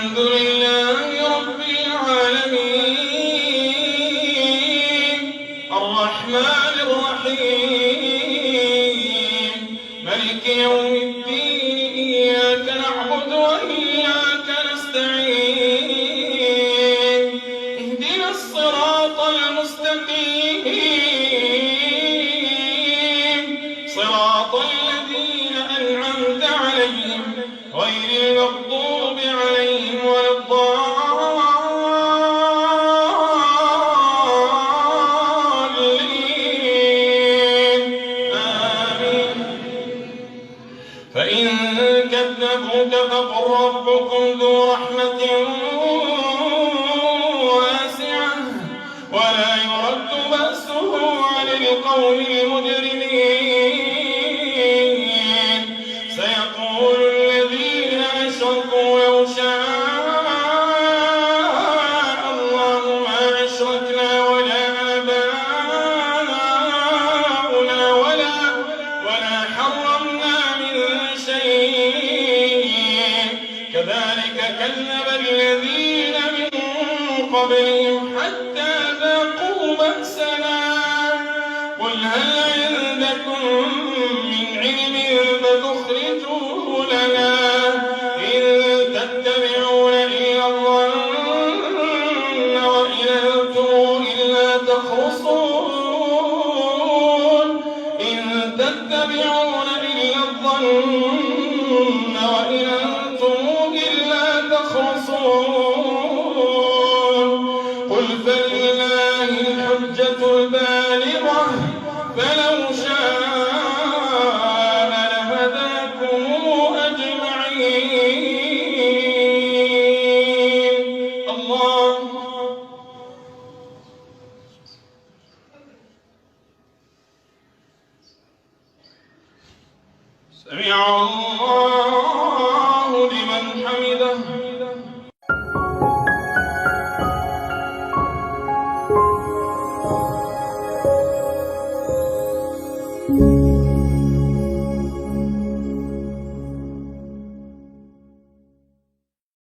الحمد لله رب العالمين الرحمن الرحيم ملك يوم الدين إياك نعبد وإياك نستعين اهدنا الصراط المستقيم صراط الذين أنعمت عليهم غير المغضوب عليهم ولا الضالين آمين. فإن كذبوك فقل ربكم ذو رحمة واسعة ولا يرد بأسه عن القوم المجرمين سيقول الذين أشركوا لو شاء الله ما أشركنا ولا آباؤنا ولا حرمنا من شيء كذلك كذب الذين من قبلهم حتى ذاقوا بأسنا قل هل عندكم من علم فتخرجوه لنا إن تتبعون إلا الظن وإن أنتم إلا تخرصون إن تتبعون إلا الظن وإن أنتم إلا تخرصون قل فلله الحجة البالغة فلو شاء لهداكم أجمعين. الله سمع الله